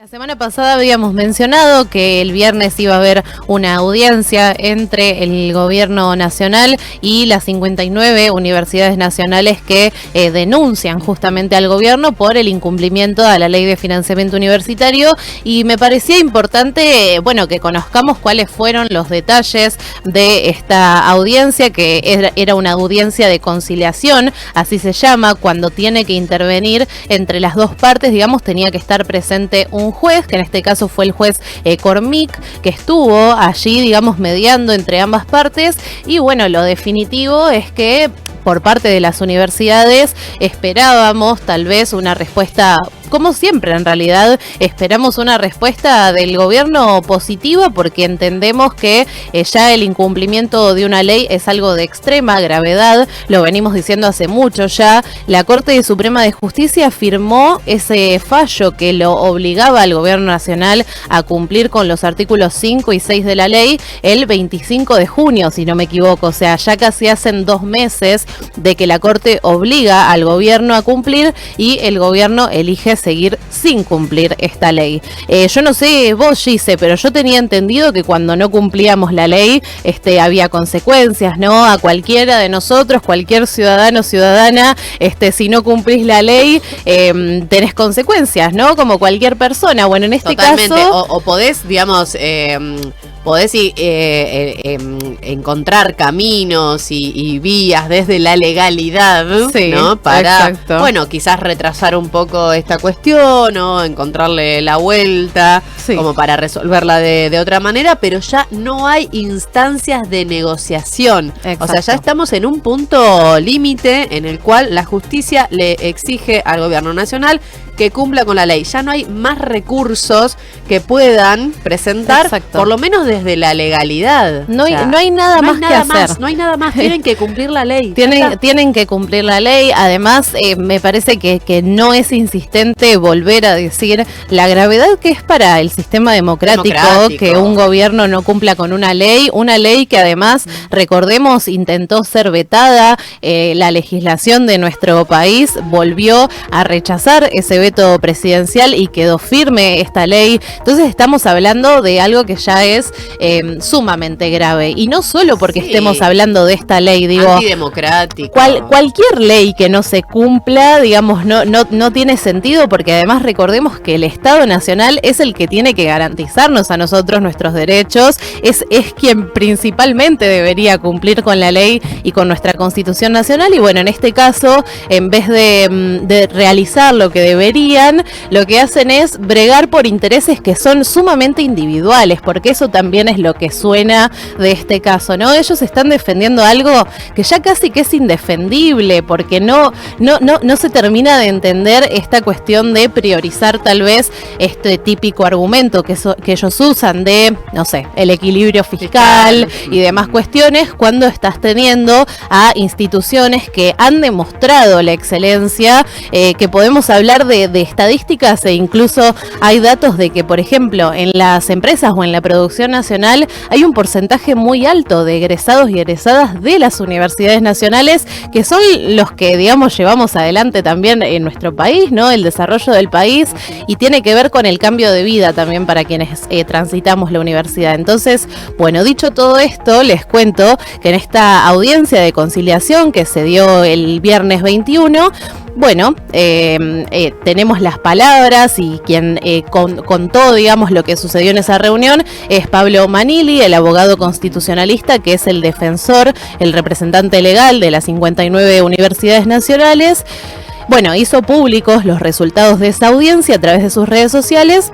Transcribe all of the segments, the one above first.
La semana pasada habíamos mencionado que el viernes iba a haber una audiencia entre el gobierno nacional y las 59 universidades nacionales que denuncian justamente al gobierno por el incumplimiento a la ley de financiamiento universitario, y me parecía importante, bueno, que conozcamos cuáles fueron los detalles de esta audiencia, que era una audiencia de conciliación, así se llama, cuando tiene que intervenir entre las dos partes, digamos, tenía que estar presente un juez, que en este caso fue el juez Cormick, que estuvo allí, digamos, mediando entre ambas partes. Y bueno, lo definitivo es que por parte de las universidades esperábamos tal vez una respuesta, como siempre en realidad, esperamos una respuesta del gobierno positiva, porque entendemos que ya el incumplimiento de una ley es algo de extrema gravedad, lo venimos diciendo hace mucho ya. La Corte Suprema de Justicia firmó ese fallo que lo obligaba al gobierno nacional a cumplir con los artículos 5 y 6 de la ley el 25 de junio, si no me equivoco, o sea, ya casi hacen 2 meses de que la Corte obliga al gobierno a cumplir y el gobierno elige seguir sin cumplir esta ley. Yo no sé vos, Gise, pero yo tenía entendido que cuando no cumplíamos la ley había consecuencias, ¿no? A cualquiera de nosotros, cualquier ciudadano o ciudadana, si no cumplís la ley, tenés consecuencias, ¿no? Como cualquier persona. Bueno, en este Totalmente. caso... O podés, digamos... podés encontrar caminos y vías desde la legalidad, sí, ¿no? Para, exacto. Bueno, quizás retrasar un poco esta cuestión o encontrarle la vuelta, sí, como para resolverla de otra manera, pero ya no hay instancias de negociación. Exacto. O sea, ya estamos en un punto límite en el cual la justicia le exige al gobierno nacional que cumpla con la ley. Ya no hay más recursos que puedan presentar, exacto, por lo menos desde la legalidad. No hay nada más que hacer. No hay nada más, tienen que cumplir la ley. Tienen que cumplir la ley. Además, me parece que no es insistente volver a decir la gravedad que es para el sistema democrático que un gobierno no cumpla con una ley que además, recordemos, intentó ser vetada. La legislación de nuestro país volvió a rechazar ese veto presidencial y quedó firme esta ley. Entonces estamos hablando de algo que ya es sumamente grave, y no solo porque estemos hablando de esta ley, digo, antidemocrático. Cualquier ley que no se cumpla, digamos, no tiene sentido, porque además recordemos que el Estado Nacional es el que tiene que garantizarnos a nosotros nuestros derechos, es quien principalmente debería cumplir con la ley y con nuestra Constitución Nacional. Y bueno, en este caso, en vez de realizar lo que deberían, lo que hacen es bregar por intereses que son sumamente individuales, porque eso también es lo que suena de este caso, ¿no? Ellos están defendiendo algo que ya casi que es indefendible, porque no se termina de entender esta cuestión de priorizar tal vez este típico argumento que ellos usan de, no sé, el equilibrio fiscal y demás cuestiones, cuando estás teniendo a instituciones que han demostrado la excelencia, que podemos hablar de estadísticas, e incluso hay datos de que, por ejemplo, en las empresas o en la producción nacional hay un porcentaje muy alto de egresados y egresadas de las universidades nacionales, que son los que, digamos, llevamos adelante también en nuestro país, ¿no? El desarrollo del país, y tiene que ver con el cambio de vida también para quienes transitamos la universidad. Entonces, bueno, dicho todo esto, les cuento que en esta audiencia de conciliación que se dio el viernes 21, bueno, tenemos las palabras, y quien contó, digamos, lo que sucedió en esa reunión es Pablo Manili, el abogado constitucionalista, que es el defensor, el representante legal de las 59 universidades nacionales. Bueno, hizo públicos los resultados de esa audiencia a través de sus redes sociales.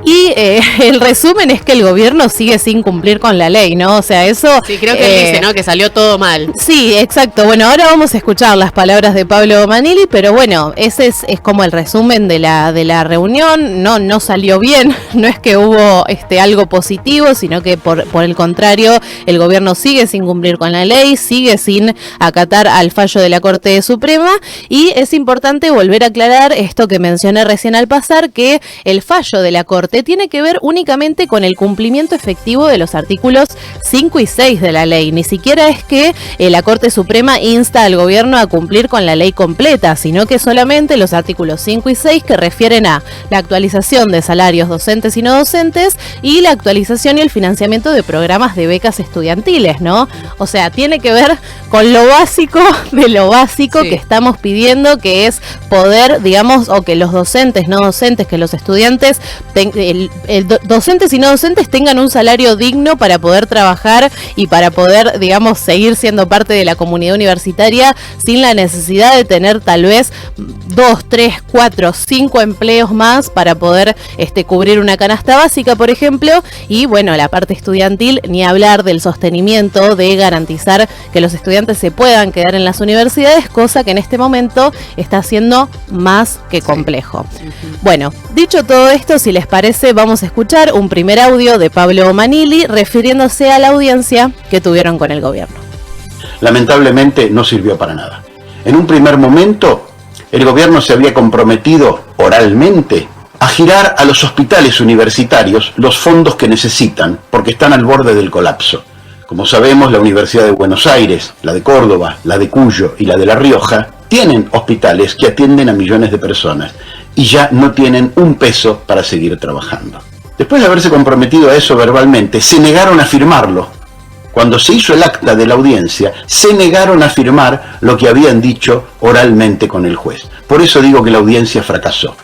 Y el resumen es que el gobierno sigue sin cumplir con la ley, ¿no? O sea, eso... Sí, creo que él dice, ¿no? Que salió todo mal. Sí, exacto. Bueno, ahora vamos a escuchar las palabras de Pablo Manili, pero bueno, ese es como el resumen de la reunión. No salió bien, no es que hubo algo positivo, sino que por el contrario, el gobierno sigue sin cumplir con la ley, sigue sin acatar al fallo de la Corte Suprema, y es importante volver a aclarar esto que mencioné recién al pasar, que el fallo de la Corte Corte tiene que ver únicamente con el cumplimiento efectivo de los artículos 5 y 6 de la ley. Ni siquiera es que la Corte Suprema insta al gobierno a cumplir con la ley completa, sino que solamente los artículos 5 y 6 que refieren a la actualización de salarios docentes y no docentes y la actualización y el financiamiento de programas de becas estudiantiles, ¿no? O sea, tiene que ver con lo básico de lo básico que estamos pidiendo, que es poder, digamos, o que los docentes, no docentes, que los estudiantes, docentes y no docentes tengan un salario digno para poder trabajar y para poder, digamos, seguir siendo parte de la comunidad universitaria sin la necesidad de tener tal vez 2, 3, 4, 5 empleos más para poder cubrir una canasta básica, por ejemplo, y bueno, la parte estudiantil, ni hablar del sostenimiento, de garantizar que los estudiantes se puedan quedar en las universidades, cosa que en este momento está siendo más que complejo. Bueno, dicho todo esto, si les parece, vamos a escuchar un primer audio de Pablo Manili refiriéndose a la audiencia que tuvieron con el gobierno. Lamentablemente no sirvió para nada. En un primer momento, el gobierno se había comprometido oralmente a girar a los hospitales universitarios los fondos que necesitan, porque están al borde del colapso. Como sabemos, la Universidad de Buenos Aires, la de Córdoba, la de Cuyo y la de La Rioja tienen hospitales que atienden a millones de personas y ya no tienen un peso para seguir trabajando. Después de haberse comprometido a eso verbalmente, se negaron a firmarlo. Cuando se hizo el acta de la audiencia, se negaron a firmar lo que habían dicho oralmente con el juez. Por eso digo que la audiencia fracasó.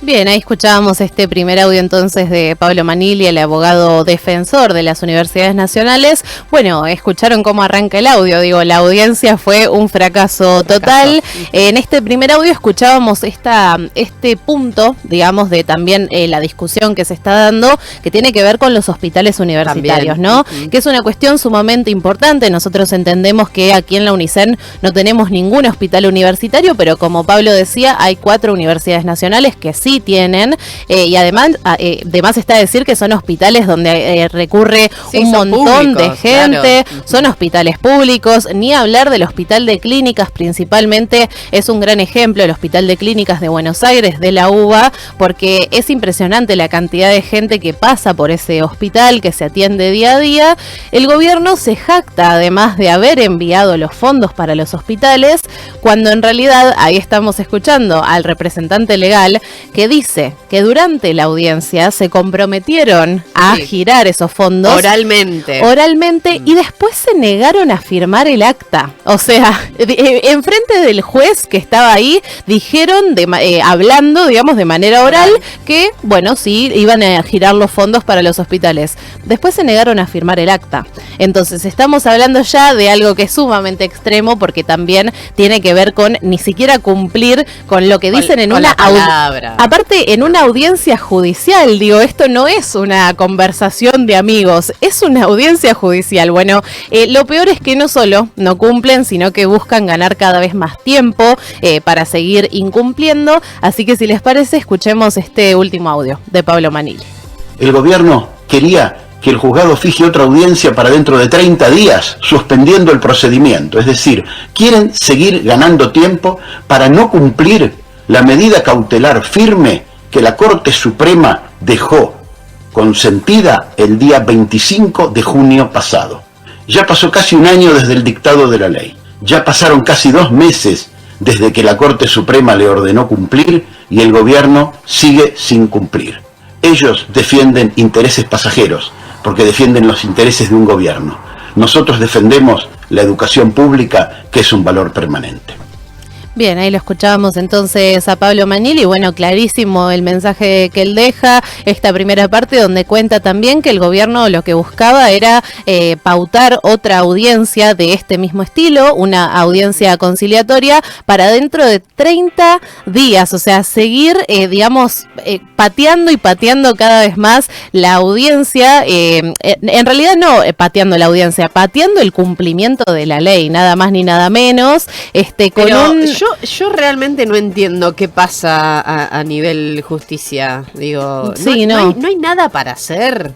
Bien, ahí escuchábamos este primer audio entonces de Pablo Manili, el abogado defensor de las universidades nacionales. Bueno, escucharon cómo arranca el audio, digo, la audiencia fue un fracaso total. En este primer audio escuchábamos este punto, digamos, de también la discusión que se está dando, que tiene que ver con los hospitales universitarios, ¿no? Que es una cuestión sumamente importante. Nosotros entendemos que aquí en la UNICEN no tenemos ningún hospital universitario, pero como Pablo decía, hay 4 universidades nacionales que sí tienen, y además está decir que son hospitales donde recurre un montón de gente, son hospitales públicos, ni hablar del hospital de clínicas, principalmente es un gran ejemplo el hospital de clínicas de Buenos Aires, de la UBA, porque es impresionante la cantidad de gente que pasa por ese hospital, que se atiende día a día. El gobierno se jacta además de haber enviado los fondos para los hospitales, cuando en realidad ahí estamos escuchando al representante legal que dice que durante la audiencia se comprometieron a girar esos fondos oralmente y después se negaron a firmar el acta. O sea, enfrente del juez que estaba ahí, dijeron, hablando, digamos, de manera oral, que, bueno, sí, iban a girar los fondos para los hospitales. Después se negaron a firmar el acta. Entonces, estamos hablando ya de algo que es sumamente extremo, porque también tiene que ver con ni siquiera cumplir con lo que dicen en una palabra. Aparte, en una audiencia judicial, digo, esto no es una conversación de amigos, es una audiencia judicial. Bueno, lo peor es que no solo no cumplen, sino que buscan ganar cada vez más tiempo para seguir incumpliendo. Así que si les parece, escuchemos este último audio de Pablo Manili. El gobierno quería que el juzgado fije otra audiencia para dentro de 30 días, suspendiendo el procedimiento. Es decir, quieren seguir ganando tiempo para no cumplir la medida cautelar firme que la Corte Suprema dejó consentida el día 25 de junio pasado. Ya pasó casi un año desde el dictado de la ley. Ya pasaron casi 2 meses desde que la Corte Suprema le ordenó cumplir y el gobierno sigue sin cumplir. Ellos defienden intereses pasajeros porque defienden los intereses de un gobierno. Nosotros defendemos la educación pública, que es un valor permanente. Bien, ahí lo escuchábamos entonces a Pablo Manili, bueno, clarísimo el mensaje que él deja, esta primera parte donde cuenta también que el gobierno lo que buscaba era pautar otra audiencia de este mismo estilo, una audiencia conciliatoria para dentro de 30 días, o sea, seguir, pateando y pateando cada vez más la audiencia, en realidad no pateando la audiencia, pateando el cumplimiento de la ley, nada más ni nada menos, Yo realmente no entiendo qué pasa a nivel justicia. Digo, sí, no hay nada para hacer.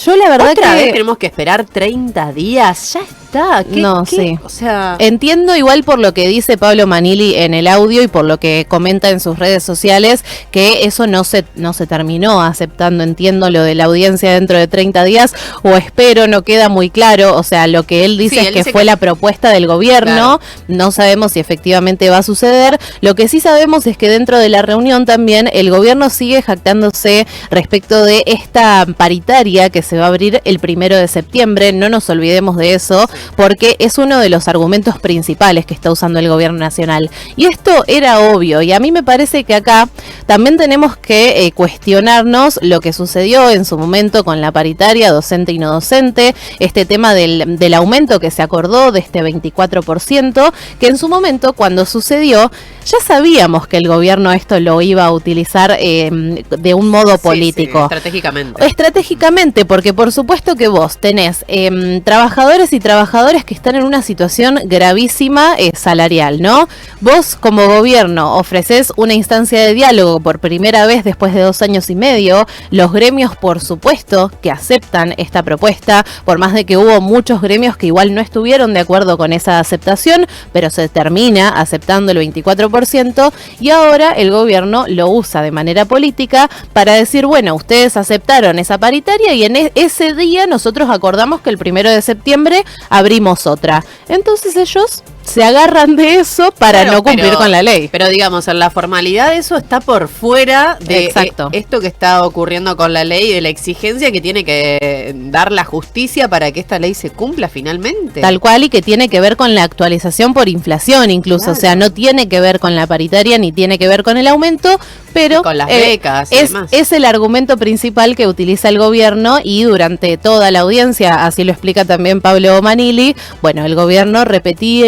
Yo la verdad ¿Otra vez tenemos que esperar 30 días? Ya está. Sí. O sea, entiendo igual por lo que dice Pablo Manili en el audio y por lo que comenta en sus redes sociales, que eso no se terminó aceptando. Entiendo lo de la audiencia dentro de 30 días, o espero, no queda muy claro. O sea, lo que él dice es que fue la propuesta del gobierno. Claro. No sabemos si efectivamente va a suceder. Lo que sí sabemos es que dentro de la reunión también el gobierno sigue jactándose respecto de esta paritaria que se va a abrir el 1 de septiembre. No nos olvidemos de eso, porque es uno de los argumentos principales que está usando el gobierno nacional. Y esto era obvio, y a mí me parece que acá también tenemos que cuestionarnos lo que sucedió en su momento con la paritaria docente y no docente, este tema del aumento que se acordó de este 24%, que en su momento cuando sucedió ya sabíamos que el gobierno esto lo iba a utilizar de un modo político. Estratégicamente, porque por supuesto que vos tenés trabajadores y trabajadoras que están en una situación gravísima salarial, ¿no? Vos como gobierno ofreces una instancia de diálogo por primera vez después de 2 años y medio. Los gremios, por supuesto, que aceptan esta propuesta, por más de que hubo muchos gremios que igual no estuvieron de acuerdo con esa aceptación, pero se termina aceptando el 24%, y ahora el gobierno lo usa de manera política para decir, bueno, ustedes aceptaron esa paritaria y en ese día nosotros acordamos que el 1 de septiembre abrimos otra. Entonces ellos se agarran de eso para no cumplir con la ley. Pero digamos, en la formalidad eso está por fuera de esto que está ocurriendo con la ley, de la exigencia que tiene que dar la justicia para que esta ley se cumpla finalmente. Tal cual, y que tiene que ver con la actualización por inflación incluso. Claro. O sea, no tiene que ver con la paritaria ni tiene que ver con el aumento, pero con las becas y demás. Es el argumento principal que utiliza el gobierno, y durante toda la audiencia, así lo explica también Pablo Manili, bueno, el gobierno repetía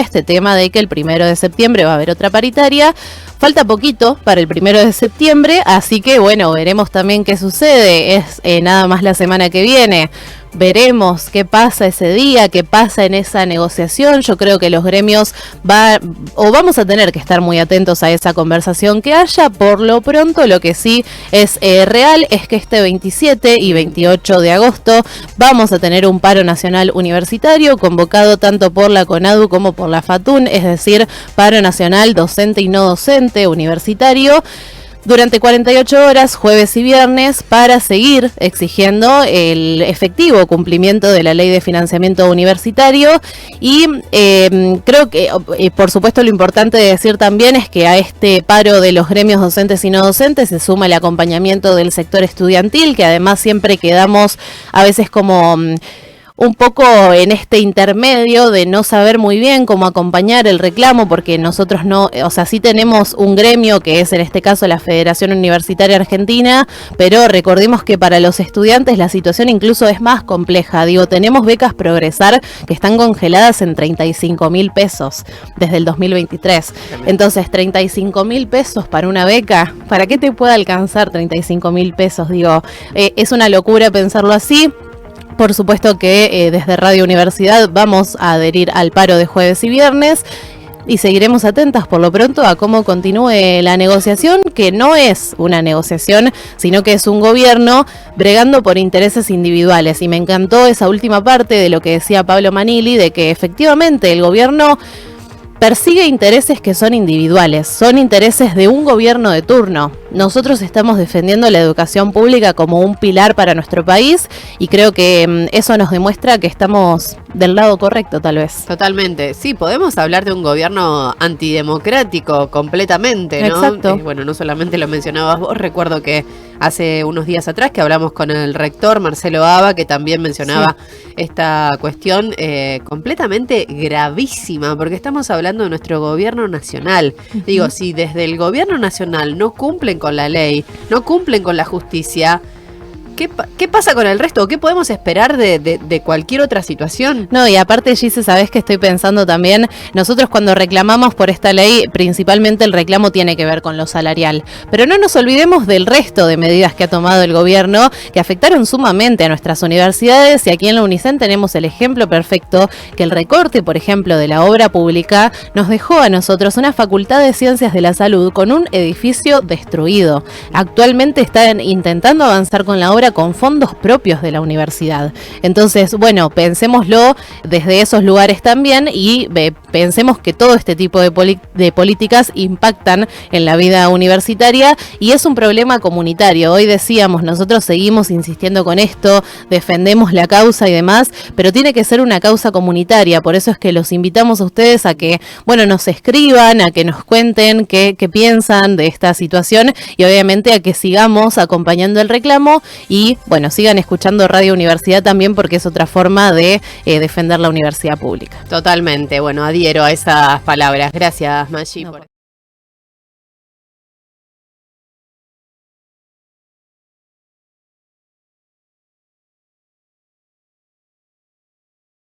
este tema de que el 1 de septiembre va a haber otra paritaria. Falta poquito para el 1 de septiembre, así que bueno, veremos también qué sucede. Es nada más la semana que viene. Veremos qué pasa ese día, qué pasa en esa negociación. Yo creo que los gremios vamos a tener que estar muy atentos a esa conversación que haya. Por lo pronto, lo que sí es real es que este 27 y 28 de agosto vamos a tener un paro nacional universitario convocado tanto por la CONADU como por la FATUN, es decir, paro nacional docente y no docente universitario, durante 48 horas, jueves y viernes, para seguir exigiendo el efectivo cumplimiento de la ley de financiamiento universitario. Y creo que, por supuesto, lo importante de decir también es que a este paro de los gremios docentes y no docentes se suma el acompañamiento del sector estudiantil, que además siempre quedamos a veces como un poco en este intermedio de no saber muy bien cómo acompañar el reclamo, porque nosotros no, o sea, sí tenemos un gremio que es en este caso la Federación Universitaria Argentina, pero recordemos que para los estudiantes la situación incluso es más compleja. Digo, tenemos becas Progresar que están congeladas en 35.000 pesos desde el 2023. Entonces, 35.000 pesos para una beca, ¿para qué te puede alcanzar 35.000 pesos? Digo, es una locura pensarlo así. Por supuesto que desde Radio Universidad vamos a adherir al paro de jueves y viernes y seguiremos atentas por lo pronto a cómo continúe la negociación, que no es una negociación, sino que es un gobierno bregando por intereses individuales. Y me encantó esa última parte de lo que decía Pablo Manili, de que efectivamente el gobierno persigue intereses que son individuales, son intereses de un gobierno de turno. Nosotros estamos defendiendo la educación pública como un pilar para nuestro país y creo que eso nos demuestra que estamos del lado correcto, tal vez. Totalmente. Sí, podemos hablar de un gobierno antidemocrático completamente, ¿no? Exacto. Bueno, no solamente lo mencionabas vos, recuerdo que hace unos días atrás que hablamos con el rector Marcelo Aba, que también mencionaba esta cuestión completamente gravísima, porque estamos hablando de nuestro gobierno nacional. Digo, si desde el gobierno nacional no cumplen con la ley, no cumplen con la justicia, ¿qué pasa con el resto? ¿Qué podemos esperar de cualquier otra situación? No, y aparte, Gise, sabés que estoy pensando también, nosotros cuando reclamamos por esta ley, principalmente el reclamo tiene que ver con lo salarial, pero no nos olvidemos del resto de medidas que ha tomado el gobierno, que afectaron sumamente a nuestras universidades, y aquí en la UNICEN tenemos el ejemplo perfecto, que el recorte, por ejemplo, de la obra pública, nos dejó a nosotros una facultad de ciencias de la salud con un edificio destruido. Actualmente están intentando avanzar con la obra financia con fondos propios de la universidad. Entonces, bueno, pensémoslo desde esos lugares también y pensemos que todo este tipo de políticas impactan en la vida universitaria y es un problema comunitario. Hoy decíamos, nosotros seguimos insistiendo con esto, defendemos la causa y demás, pero tiene que ser una causa comunitaria. Por eso es que los invitamos a ustedes a que, bueno, nos escriban, a que nos cuenten qué piensan de esta situación y obviamente a que sigamos acompañando el reclamo y, bueno, sigan escuchando Radio Universidad también porque es otra forma de defender la universidad pública. Totalmente, bueno, adhiero a esas palabras. Gracias, Maggi.